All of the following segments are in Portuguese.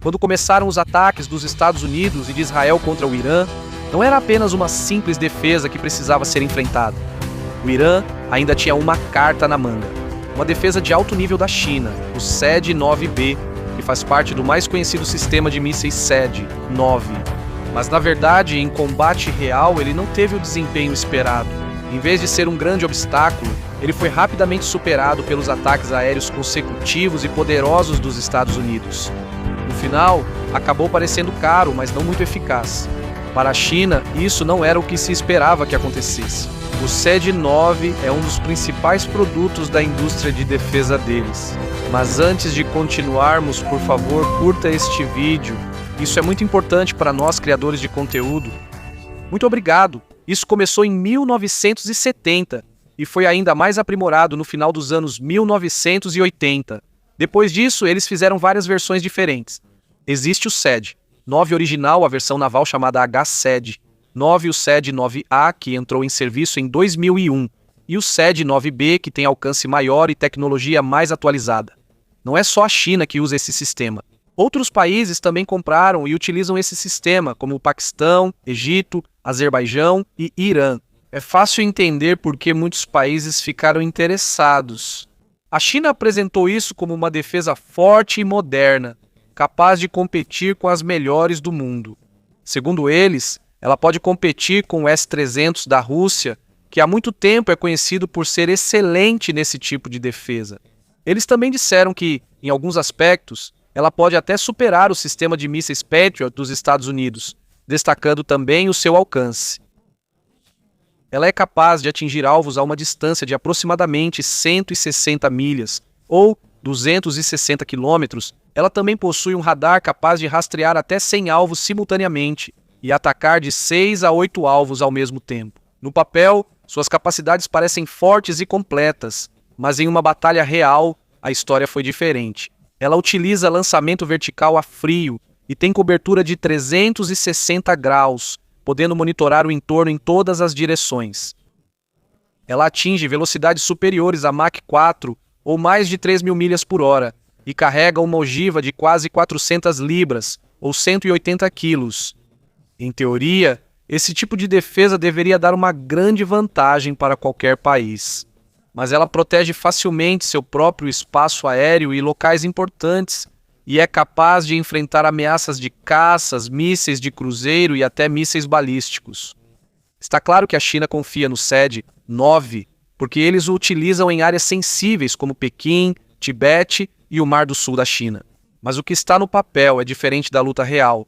Quando começaram os ataques dos Estados Unidos e de Israel contra o Irã, não era apenas uma simples defesa que precisava ser enfrentada. O Irã ainda tinha uma carta na manga. Uma defesa de alto nível da China, o SAD-9B, que faz parte do mais conhecido sistema de mísseis SAD-9. Mas, na verdade, em combate real, ele não teve o desempenho esperado. Em vez de ser um grande obstáculo, ele foi rapidamente superado pelos ataques aéreos consecutivos e poderosos dos Estados Unidos. No final, acabou parecendo caro, mas não muito eficaz. Para a China, isso não era o que se esperava que acontecesse. O SAD-9 é um dos principais produtos da indústria de defesa deles. Mas antes de continuarmos, por favor, curta este vídeo. Isso é muito importante para nós, criadores de conteúdo. Muito obrigado! Isso começou em 1970 e foi ainda mais aprimorado no final dos anos 1980. Depois disso, eles fizeram várias versões diferentes. Existe o SAD-9 original, a versão naval chamada HSAD-9, o SAD-9A, que entrou em serviço em 2001, e o SAD-9B, que tem alcance maior e tecnologia mais atualizada. Não é só a China que usa esse sistema. Outros países também compraram e utilizam esse sistema, como o Paquistão, Egito, Azerbaijão e Irã. É fácil entender por que muitos países ficaram interessados. A China apresentou isso como uma defesa forte e moderna, capaz de competir com as melhores do mundo. Segundo eles, ela pode competir com o S-300 da Rússia, que há muito tempo é conhecido por ser excelente nesse tipo de defesa. Eles também disseram que, em alguns aspectos, ela pode até superar o sistema de mísseis Patriot dos Estados Unidos, destacando também o seu alcance. Ela é capaz de atingir alvos a uma distância de aproximadamente 160 milhas, ou 260 quilômetros. Ela também possui um radar capaz de rastrear até 100 alvos simultaneamente e atacar de 6 a 8 alvos ao mesmo tempo. No papel, suas capacidades parecem fortes e completas, mas em uma batalha real, a história foi diferente. Ela utiliza lançamento vertical a frio e tem cobertura de 360 graus, podendo monitorar o entorno em todas as direções. Ela atinge velocidades superiores a Mach 4 ou mais de 3.000 milhas por hora e carrega uma ogiva de quase 400 libras ou 180 quilos. Em teoria, esse tipo de defesa deveria dar uma grande vantagem para qualquer país. Mas ela protege facilmente seu próprio espaço aéreo e locais importantes, e é capaz de enfrentar ameaças de caças, mísseis de cruzeiro e até mísseis balísticos. Está claro que a China confia no SAD-9, porque eles o utilizam em áreas sensíveis como Pequim, Tibete e o Mar do Sul da China. Mas o que está no papel é diferente da luta real.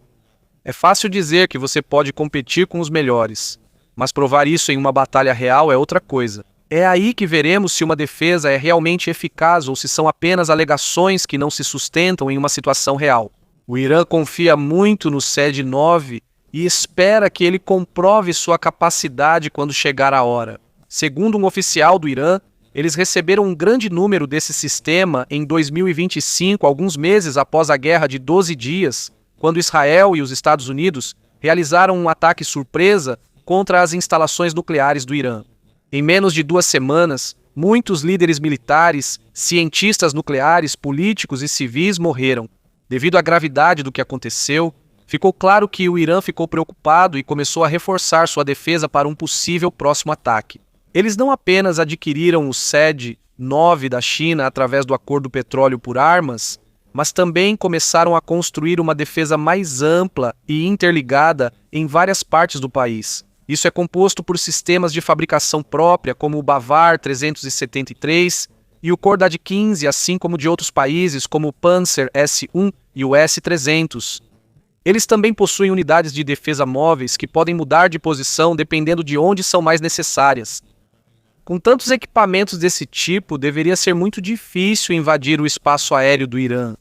É fácil dizer que você pode competir com os melhores, mas provar isso em uma batalha real é outra coisa. É aí que veremos se uma defesa é realmente eficaz ou se são apenas alegações que não se sustentam em uma situação real. O Irã confia muito no SAD-9 e espera que ele comprove sua capacidade quando chegar a hora. Segundo um oficial do Irã, eles receberam um grande número desse sistema em 2025, alguns meses após a guerra de 12 dias, quando Israel e os Estados Unidos realizaram um ataque surpresa contra as instalações nucleares do Irã. Em menos de 2 semanas, muitos líderes militares, cientistas nucleares, políticos e civis morreram. Devido à gravidade do que aconteceu, ficou claro que o Irã ficou preocupado e começou a reforçar sua defesa para um possível próximo ataque. Eles não apenas adquiriram o SAD-9 da China através do acordo petróleo por armas, mas também começaram a construir uma defesa mais ampla e interligada em várias partes do país. Isso é composto por sistemas de fabricação própria, como o Bavar 373 e o Khordad 15, assim como de outros países, como o Panzer S-1 e o S-300. Eles também possuem unidades de defesa móveis que podem mudar de posição dependendo de onde são mais necessárias. Com tantos equipamentos desse tipo, deveria ser muito difícil invadir o espaço aéreo do Irã.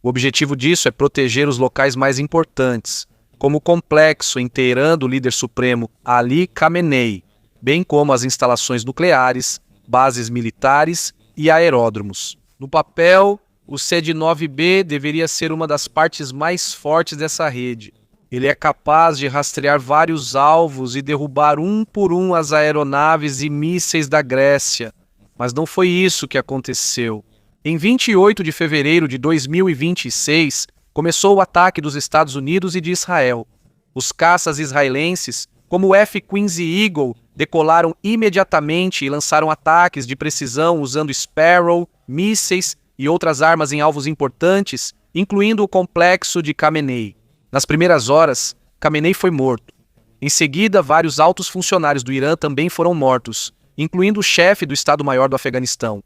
O objetivo disso é proteger os locais mais importantes, como o complexo em Teherã do líder supremo Ali Khamenei, bem como as instalações nucleares, bases militares e aeródromos. No papel, o SAD-9B deveria ser uma das partes mais fortes dessa rede. Ele é capaz de rastrear vários alvos e derrubar um por um as aeronaves e mísseis da Grécia. Mas não foi isso que aconteceu. Em 28 de fevereiro de 2026, começou o ataque dos Estados Unidos e de Israel. Os caças israelenses, como o F-15 Eagle, decolaram imediatamente e lançaram ataques de precisão usando Sparrow, mísseis e outras armas em alvos importantes, incluindo o complexo de Khamenei. Nas primeiras horas, Khamenei foi morto. Em seguida, vários altos funcionários do Irã também foram mortos, incluindo o chefe do Estado-Maior do Afeganistão.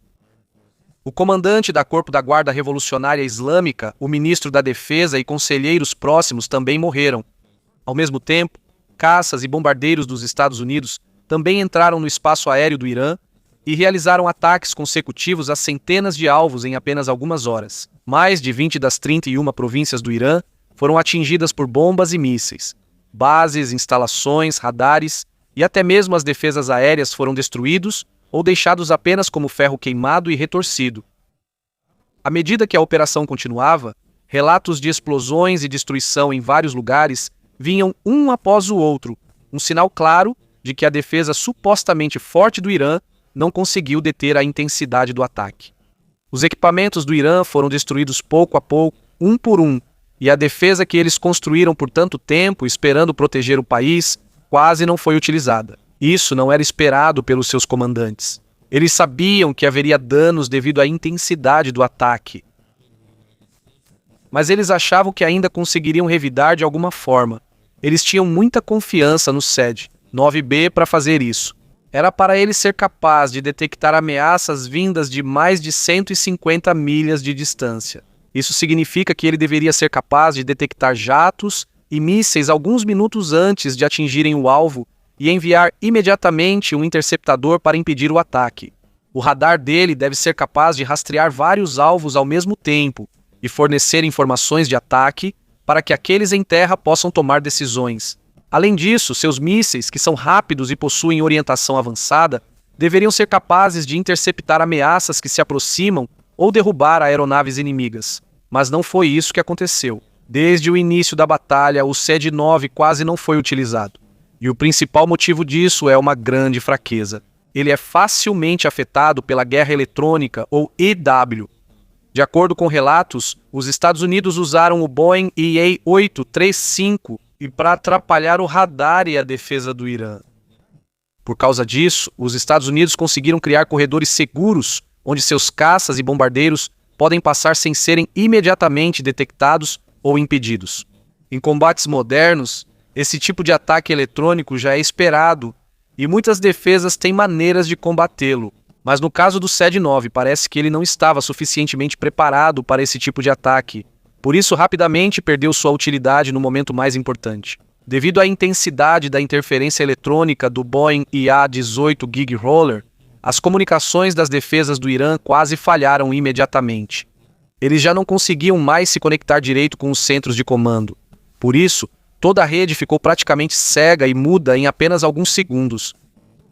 O comandante da Corpo da Guarda Revolucionária Islâmica, o ministro da Defesa e conselheiros próximos também morreram. Ao mesmo tempo, caças e bombardeiros dos Estados Unidos também entraram no espaço aéreo do Irã e realizaram ataques consecutivos a centenas de alvos em apenas algumas horas. Mais de 20 das 31 províncias do Irã foram atingidas por bombas e mísseis. Bases, instalações, radares e até mesmo as defesas aéreas foram destruídos ou deixados apenas como ferro queimado e retorcido. À medida que a operação continuava, relatos de explosões e destruição em vários lugares vinham um após o outro, um sinal claro de que a defesa supostamente forte do Irã não conseguiu deter a intensidade do ataque. Os equipamentos do Irã foram destruídos pouco a pouco, um por um, e a defesa que eles construíram por tanto tempo, esperando proteger o país, quase não foi utilizada. Isso não era esperado pelos seus comandantes. Eles sabiam que haveria danos devido à intensidade do ataque. Mas eles achavam que ainda conseguiriam revidar de alguma forma. Eles tinham muita confiança no SED-9B para fazer isso. Era para ele ser capaz de detectar ameaças vindas de mais de 150 milhas de distância. Isso significa que ele deveria ser capaz de detectar jatos e mísseis alguns minutos antes de atingirem o alvo e enviar imediatamente um interceptador para impedir o ataque. O radar dele deve ser capaz de rastrear vários alvos ao mesmo tempo e fornecer informações de ataque para que aqueles em terra possam tomar decisões. Além disso, seus mísseis, que são rápidos e possuem orientação avançada, deveriam ser capazes de interceptar ameaças que se aproximam ou derrubar aeronaves inimigas. Mas não foi isso que aconteceu. Desde o início da batalha, o SED-9 quase não foi utilizado. E o principal motivo disso é uma grande fraqueza. Ele é facilmente afetado pela guerra eletrônica, ou EW. De acordo com relatos, os Estados Unidos usaram o Boeing EA-835 para atrapalhar o radar e a defesa do Irã. Por causa disso, os Estados Unidos conseguiram criar corredores seguros, onde seus caças e bombardeiros podem passar sem serem imediatamente detectados ou impedidos. Em combates modernos, esse tipo de ataque eletrônico já é esperado e muitas defesas têm maneiras de combatê-lo. Mas no caso do SED-9, parece que ele não estava suficientemente preparado para esse tipo de ataque. Por isso, rapidamente perdeu sua utilidade no momento mais importante. Devido à intensidade da interferência eletrônica do Boeing IA-18 Gig Roller, as comunicações das defesas do Irã quase falharam imediatamente. Eles já não conseguiam mais se conectar direito com os centros de comando. Por isso, toda a rede ficou praticamente cega e muda em apenas alguns segundos.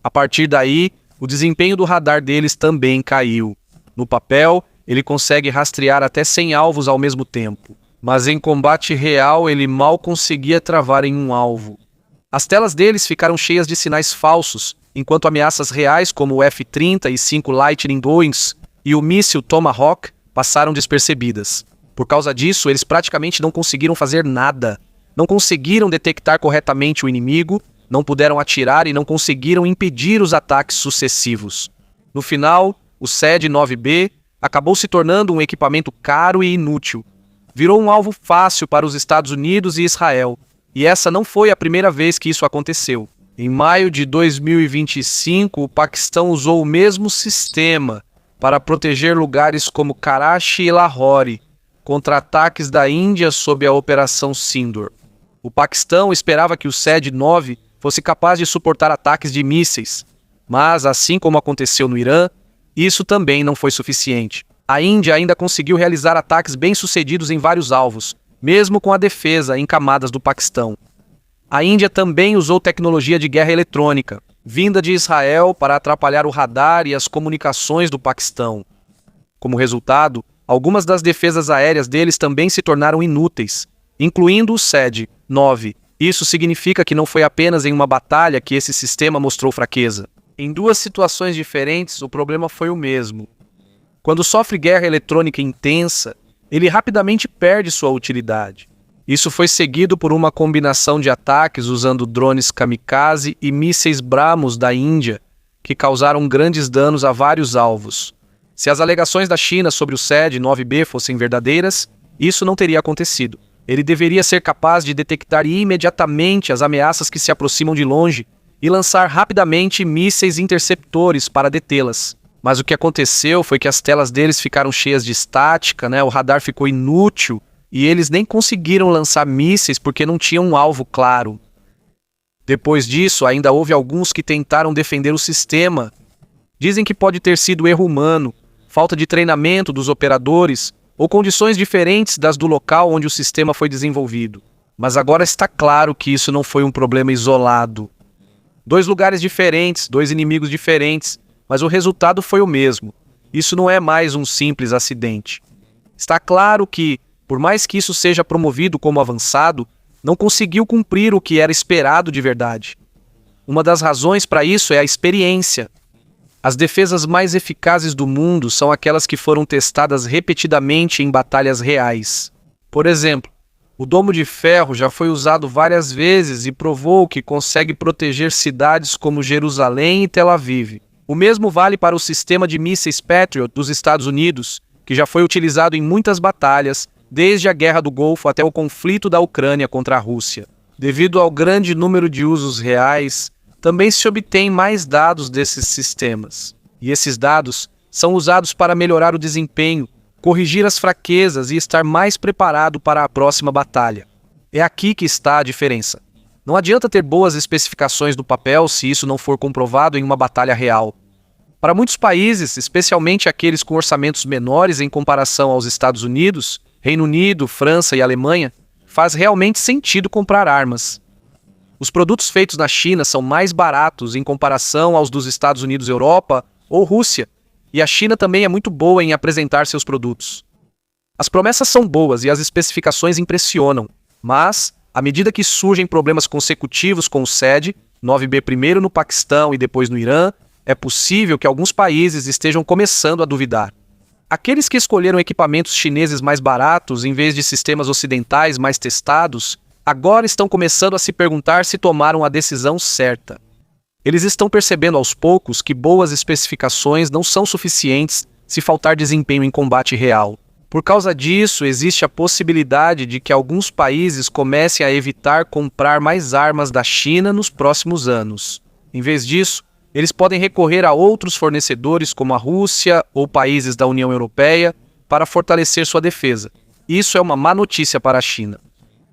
A partir daí, o desempenho do radar deles também caiu. No papel, ele consegue rastrear até 100 alvos ao mesmo tempo. Mas em combate real, ele mal conseguia travar em um alvo. As telas deles ficaram cheias de sinais falsos, enquanto ameaças reais como o F-35 Lightning II e o míssil Tomahawk passaram despercebidas. Por causa disso, eles praticamente não conseguiram fazer nada. Não conseguiram detectar corretamente o inimigo, não puderam atirar e não conseguiram impedir os ataques sucessivos. No final, o SED-9B acabou se tornando um equipamento caro e inútil. Virou um alvo fácil para os Estados Unidos e Israel. E essa não foi a primeira vez que isso aconteceu. Em maio de 2025, o Paquistão usou o mesmo sistema para proteger lugares como Karachi e Lahore contra ataques da Índia sob a Operação Sindoor. O Paquistão esperava que o SED-9 fosse capaz de suportar ataques de mísseis, mas, assim como aconteceu no Irã, isso também não foi suficiente. A Índia ainda conseguiu realizar ataques bem-sucedidos em vários alvos, mesmo com a defesa em camadas do Paquistão. A Índia também usou tecnologia de guerra eletrônica, vinda de Israel para atrapalhar o radar e as comunicações do Paquistão. Como resultado, algumas das defesas aéreas deles também se tornaram inúteis, incluindo o SED-9. Isso significa que não foi apenas em uma batalha que esse sistema mostrou fraqueza. Em duas situações diferentes, o problema foi o mesmo. Quando sofre guerra eletrônica intensa, ele rapidamente perde sua utilidade. Isso foi seguido por uma combinação de ataques usando drones kamikaze e mísseis BrahMos da Índia, que causaram grandes danos a vários alvos. Se as alegações da China sobre o SED-9B fossem verdadeiras, isso não teria acontecido. Ele deveria ser capaz de detectar imediatamente as ameaças que se aproximam de longe e lançar rapidamente mísseis interceptores para detê-las. Mas o que aconteceu foi que as telas deles ficaram cheias de estática, o radar ficou inútil e eles nem conseguiram lançar mísseis porque não tinham um alvo claro. Depois disso, ainda houve alguns que tentaram defender o sistema. Dizem que pode ter sido erro humano, falta de treinamento dos operadores ou condições diferentes das do local onde o sistema foi desenvolvido. Mas agora está claro que isso não foi um problema isolado. 2 lugares diferentes, 2 inimigos diferentes, mas o resultado foi o mesmo. Isso não é mais um simples acidente. Está claro que, por mais que isso seja promovido como avançado, não conseguiu cumprir o que era esperado de verdade. Uma das razões para isso é a experiência. As defesas mais eficazes do mundo são aquelas que foram testadas repetidamente em batalhas reais. Por exemplo, o Domo de Ferro já foi usado várias vezes e provou que consegue proteger cidades como Jerusalém e Tel Aviv. O mesmo vale para o sistema de mísseis Patriot dos Estados Unidos, que já foi utilizado em muitas batalhas, desde a Guerra do Golfo até o conflito da Ucrânia contra a Rússia. Devido ao grande número de usos reais, também se obtém mais dados desses sistemas. E esses dados são usados para melhorar o desempenho, corrigir as fraquezas e estar mais preparado para a próxima batalha. É aqui que está a diferença. Não adianta ter boas especificações no papel se isso não for comprovado em uma batalha real. Para muitos países, especialmente aqueles com orçamentos menores em comparação aos Estados Unidos, Reino Unido, França e Alemanha, faz realmente sentido comprar armas. Os produtos feitos na China são mais baratos em comparação aos dos Estados Unidos, Europa ou Rússia, e a China também é muito boa em apresentar seus produtos. As promessas são boas e as especificações impressionam, mas, à medida que surgem problemas consecutivos com o SED-9B primeiro no Paquistão e depois no Irã, é possível que alguns países estejam começando a duvidar. Aqueles que escolheram equipamentos chineses mais baratos em vez de sistemas ocidentais mais testados, agora estão começando a se perguntar se tomaram a decisão certa. Eles estão percebendo aos poucos que boas especificações não são suficientes se faltar desempenho em combate real. Por causa disso, existe a possibilidade de que alguns países comecem a evitar comprar mais armas da China nos próximos anos. Em vez disso, eles podem recorrer a outros fornecedores como a Rússia ou países da União Europeia para fortalecer sua defesa. Isso é uma má notícia para a China.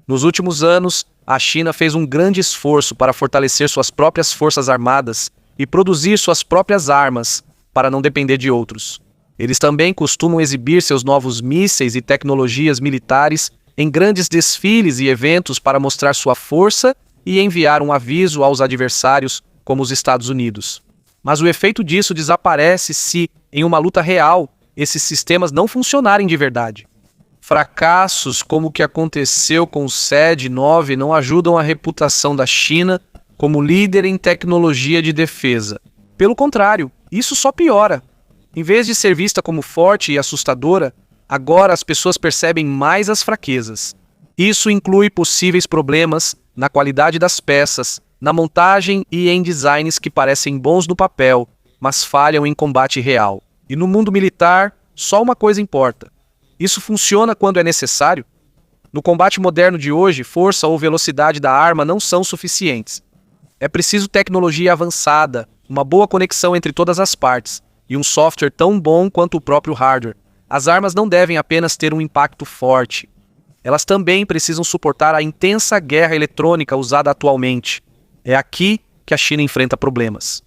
Nos últimos anos, a China fez um grande esforço para fortalecer suas próprias forças armadas e produzir suas próprias armas, para não depender de outros. Eles também costumam exibir seus novos mísseis e tecnologias militares em grandes desfiles e eventos para mostrar sua força e enviar um aviso aos adversários, como os Estados Unidos. Mas o efeito disso desaparece se, em uma luta real, esses sistemas não funcionarem de verdade. Fracassos como o que aconteceu com o SED-9 não ajudam a reputação da China como líder em tecnologia de defesa. Pelo contrário, isso só piora. Em vez de ser vista como forte e assustadora, agora as pessoas percebem mais as fraquezas. Isso inclui possíveis problemas na qualidade das peças, na montagem e em designs que parecem bons no papel, mas falham em combate real. E no mundo militar, só uma coisa importa. Isso funciona quando é necessário? No combate moderno de hoje, força ou velocidade da arma não são suficientes. É preciso tecnologia avançada, uma boa conexão entre todas as partes, e um software tão bom quanto o próprio hardware. As armas não devem apenas ter um impacto forte. Elas também precisam suportar a intensa guerra eletrônica usada atualmente. É aqui que a China enfrenta problemas.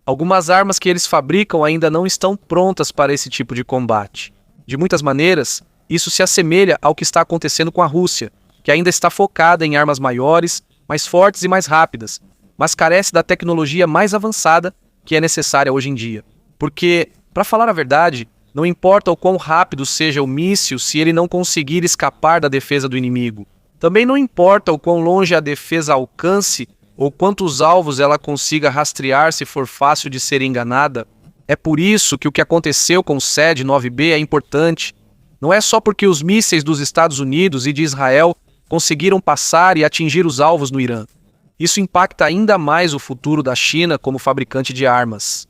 Algumas armas que eles fabricam ainda não estão prontas para esse tipo de combate. De muitas maneiras, isso se assemelha ao que está acontecendo com a Rússia, que ainda está focada em armas maiores, mais fortes e mais rápidas, mas carece da tecnologia mais avançada que é necessária hoje em dia. Porque, para falar a verdade, não importa o quão rápido seja o míssil se ele não conseguir escapar da defesa do inimigo. Também não importa o quão longe a defesa alcance ou quantos alvos ela consiga rastrear se for fácil de ser enganada. É por isso que o que aconteceu com o SED-9B é importante. Não é só porque os mísseis dos Estados Unidos e de Israel conseguiram passar e atingir os alvos no Irã. Isso impacta ainda mais o futuro da China como fabricante de armas.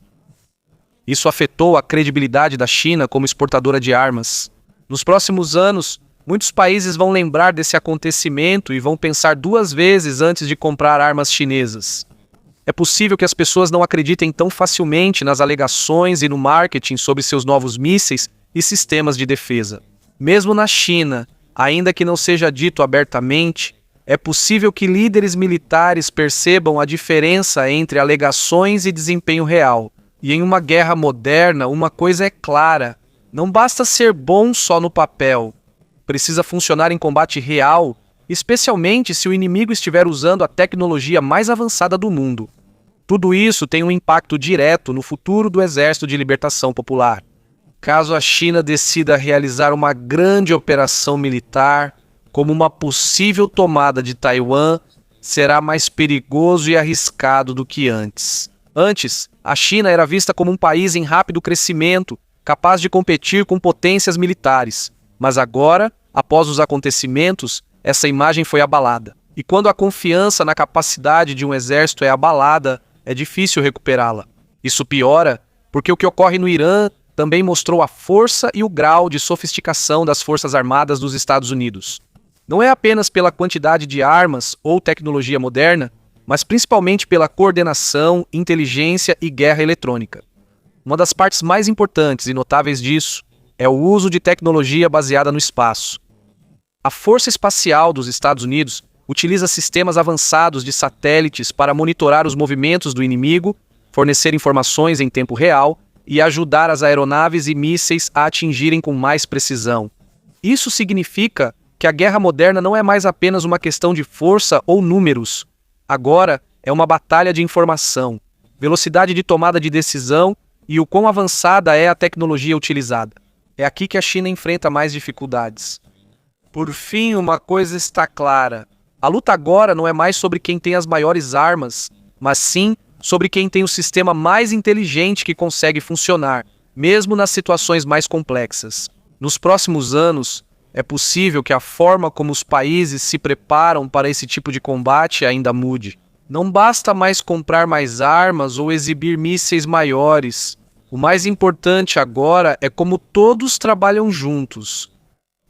Isso afetou a credibilidade da China como exportadora de armas. Nos próximos anos, muitos países vão lembrar desse acontecimento e vão pensar duas vezes antes de comprar armas chinesas. É possível que as pessoas não acreditem tão facilmente nas alegações e no marketing sobre seus novos mísseis e sistemas de defesa. Mesmo na China, ainda que não seja dito abertamente, é possível que líderes militares percebam a diferença entre alegações e desempenho real. E em uma guerra moderna, uma coisa é clara: não basta ser bom só no papel. Precisa funcionar em combate real, especialmente se o inimigo estiver usando a tecnologia mais avançada do mundo. Tudo isso tem um impacto direto no futuro do Exército de Libertação Popular. Caso a China decida realizar uma grande operação militar, como uma possível tomada de Taiwan, será mais perigoso e arriscado do que antes. Antes, a China era vista como um país em rápido crescimento, capaz de competir com potências militares. Mas agora, após os acontecimentos, essa imagem foi abalada. E quando a confiança na capacidade de um exército é abalada, é difícil recuperá-la. Isso piora porque o que ocorre no Irã também mostrou a força e o grau de sofisticação das Forças Armadas dos Estados Unidos. Não é apenas pela quantidade de armas ou tecnologia moderna, mas principalmente pela coordenação, inteligência e guerra eletrônica. Uma das partes mais importantes e notáveis disso é o uso de tecnologia baseada no espaço. A Força Espacial dos Estados Unidos utiliza sistemas avançados de satélites para monitorar os movimentos do inimigo, fornecer informações em tempo real e ajudar as aeronaves e mísseis a atingirem com mais precisão. Isso significa que a guerra moderna não é mais apenas uma questão de força ou números. Agora é uma batalha de informação, velocidade de tomada de decisão e o quão avançada é a tecnologia utilizada. É aqui que a China enfrenta mais dificuldades. Por fim, uma coisa está clara: a luta agora não é mais sobre quem tem as maiores armas, mas sim sobre quem tem o sistema mais inteligente que consegue funcionar, mesmo nas situações mais complexas. Nos próximos anos, é possível que a forma como os países se preparam para esse tipo de combate ainda mude. Não basta mais comprar mais armas ou exibir mísseis maiores. O mais importante agora é como todos trabalham juntos.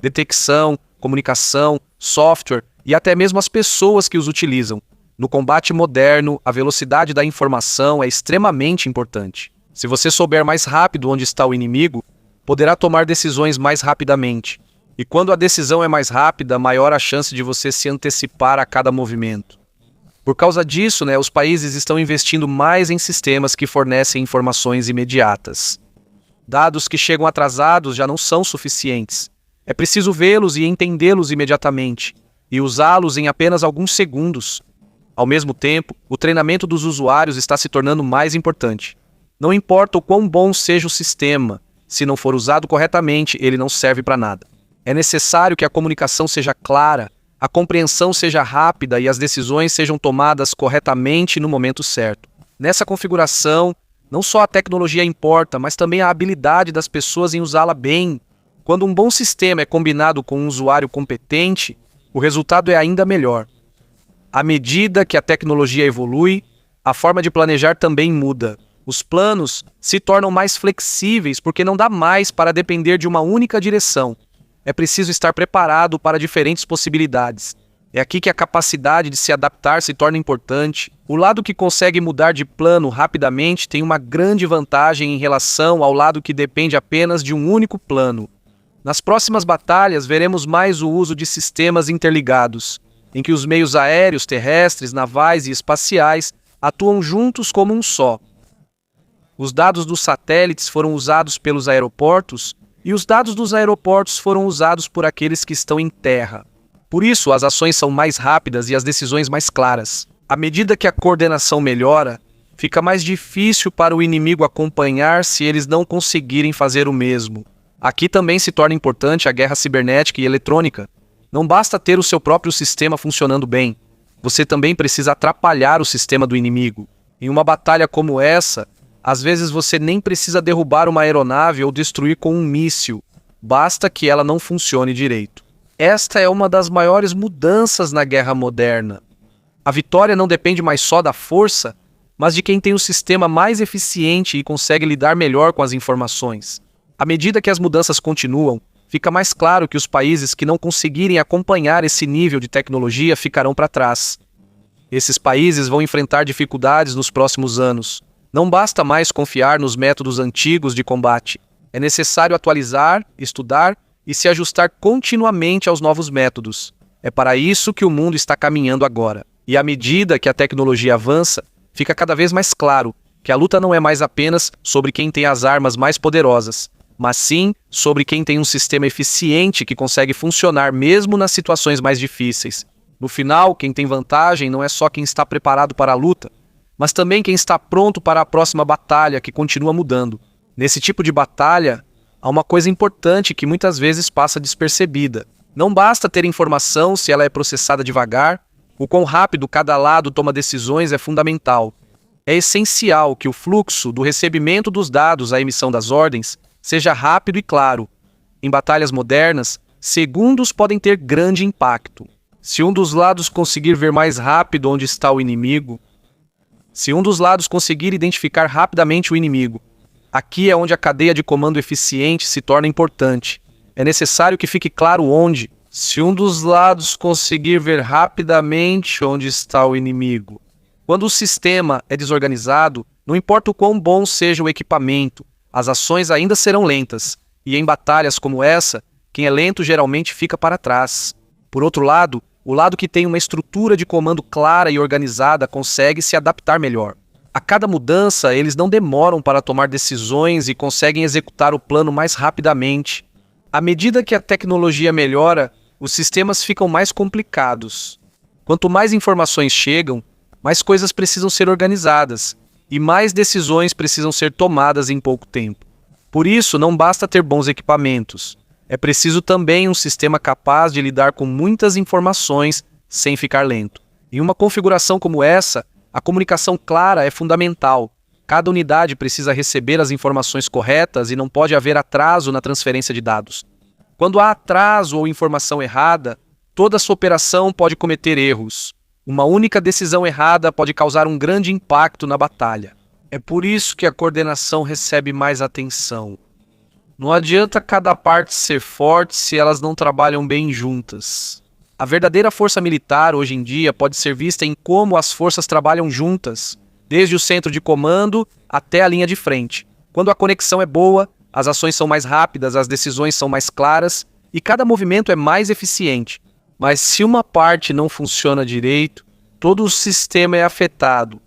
Detecção, comunicação, software e até mesmo as pessoas que os utilizam. No combate moderno, a velocidade da informação é extremamente importante. Se você souber mais rápido onde está o inimigo, poderá tomar decisões mais rapidamente. E quando a decisão é mais rápida, maior a chance de você se antecipar a cada movimento. Por causa disso, os países estão investindo mais em sistemas que fornecem informações imediatas. Dados que chegam atrasados já não são suficientes. É preciso vê-los e entendê-los imediatamente, e usá-los em apenas alguns segundos. Ao mesmo tempo, o treinamento dos usuários está se tornando mais importante. Não importa o quão bom seja o sistema, se não for usado corretamente, ele não serve para nada. É necessário que a comunicação seja clara, a compreensão seja rápida e as decisões sejam tomadas corretamente no momento certo. Nessa configuração, não só a tecnologia importa, mas também a habilidade das pessoas em usá-la bem. Quando um bom sistema é combinado com um usuário competente, o resultado é ainda melhor. À medida que a tecnologia evolui, a forma de planejar também muda. Os planos se tornam mais flexíveis porque não dá mais para depender de uma única direção. É preciso estar preparado para diferentes possibilidades. É aqui que a capacidade de se adaptar se torna importante. O lado que consegue mudar de plano rapidamente tem uma grande vantagem em relação ao lado que depende apenas de um único plano. Nas próximas batalhas, veremos mais o uso de sistemas interligados, em que os meios aéreos, terrestres, navais e espaciais atuam juntos como um só. Os dados dos satélites foram usados pelos aeroportos e os dados dos aeroportos foram usados por aqueles que estão em terra. Por isso, as ações são mais rápidas e as decisões mais claras. À medida que a coordenação melhora, fica mais difícil para o inimigo acompanhar se eles não conseguirem fazer o mesmo. Aqui também se torna importante a guerra cibernética e eletrônica. Não basta ter o seu próprio sistema funcionando bem. Você também precisa atrapalhar o sistema do inimigo. Em uma batalha como essa, às vezes você nem precisa derrubar uma aeronave ou destruir com um míssil. basta que ela não funcione direito. Esta é uma das maiores mudanças na guerra moderna. A vitória não depende mais só da força, mas de quem tem o sistema mais eficiente e consegue lidar melhor com as informações. À medida que as mudanças continuam, fica mais claro que os países que não conseguirem acompanhar esse nível de tecnologia ficarão para trás. Esses países vão enfrentar dificuldades nos próximos anos. Não basta mais confiar nos métodos antigos de combate. É necessário atualizar, estudar e se ajustar continuamente aos novos métodos. É para isso que o mundo está caminhando agora. E à medida que a tecnologia avança, fica cada vez mais claro que a luta não é mais apenas sobre quem tem as armas mais poderosas, mas sim sobre quem tem um sistema eficiente que consegue funcionar mesmo nas situações mais difíceis. No final, quem tem vantagem não é só quem está preparado para a luta, mas também quem está pronto para a próxima batalha que continua mudando. Nesse tipo de batalha, há uma coisa importante que muitas vezes passa despercebida. Não basta ter informação se ela é processada devagar. O quão rápido cada lado toma decisões é fundamental. É essencial que o fluxo do recebimento dos dados à emissão das ordens seja rápido e claro. Em batalhas modernas, segundos podem ter grande impacto. Se um dos lados conseguir ver mais rápido onde está o inimigo, se um dos lados conseguir identificar rapidamente o inimigo, aqui é onde a cadeia de comando eficiente se torna importante. É necessário que fique claro onde. Se um dos lados conseguir ver rapidamente onde está o inimigo. Quando o sistema é desorganizado, não importa o quão bom seja o equipamento, as ações ainda serão lentas. E em batalhas como essa, quem é lento geralmente fica para trás. Por outro lado, o lado que tem uma estrutura de comando clara e organizada consegue se adaptar melhor. A cada mudança, eles não demoram para tomar decisões e conseguem executar o plano mais rapidamente. À medida que a tecnologia melhora, os sistemas ficam mais complicados. Quanto mais informações chegam, mais coisas precisam ser organizadas e mais decisões precisam ser tomadas em pouco tempo. Por isso, não basta ter bons equipamentos. É preciso também um sistema capaz de lidar com muitas informações sem ficar lento. Em uma configuração como essa, a comunicação clara é fundamental. Cada unidade precisa receber as informações corretas e não pode haver atraso na transferência de dados. Quando há atraso ou informação errada, toda a sua operação pode cometer erros. Uma única decisão errada pode causar um grande impacto na batalha. É por isso que a coordenação recebe mais atenção. Não adianta cada parte ser forte se elas não trabalham bem juntas. A verdadeira força militar, hoje em dia, pode ser vista em como as forças trabalham juntas, desde o centro de comando até a linha de frente. Quando a conexão é boa, as ações são mais rápidas, as decisões são mais claras e cada movimento é mais eficiente. Mas se uma parte não funciona direito, todo o sistema é afetado.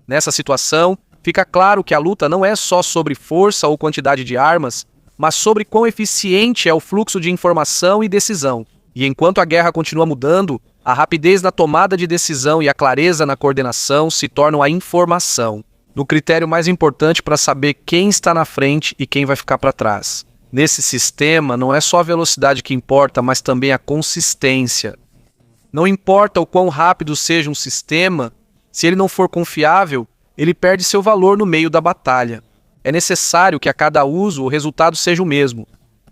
Nessa situação, fica claro que a luta não é só sobre força ou quantidade de armas, mas sobre quão eficiente é o fluxo de informação e decisão. E enquanto a guerra continua mudando, a rapidez na tomada de decisão e a clareza na coordenação se tornam a informação, no critério mais importante para saber quem está na frente e quem vai ficar para trás. Nesse sistema, não é só a velocidade que importa, mas também a consistência. Não importa o quão rápido seja um sistema, se ele não for confiável, ele perde seu valor no meio da batalha. É necessário que a cada uso o resultado seja o mesmo.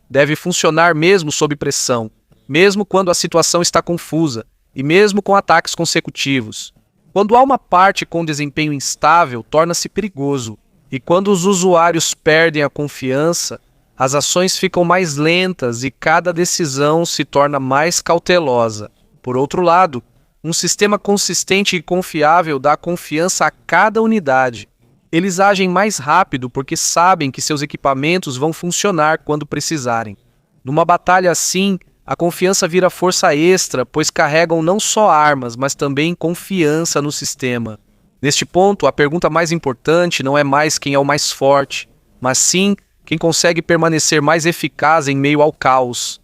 Deve funcionar mesmo sob pressão, mesmo quando a situação está confusa e mesmo com ataques consecutivos. Quando há uma parte com desempenho instável, torna-se perigoso. E quando os usuários perdem a confiança, as ações ficam mais lentas e cada decisão se torna mais cautelosa. Por outro lado, um sistema consistente e confiável dá confiança a cada unidade. Eles agem mais rápido porque sabem que seus equipamentos vão funcionar quando precisarem. Numa batalha assim, a confiança vira força extra, pois carregam não só armas, mas também confiança no sistema. Neste ponto, a pergunta mais importante não é mais quem é o mais forte, mas sim quem consegue permanecer mais eficaz em meio ao caos.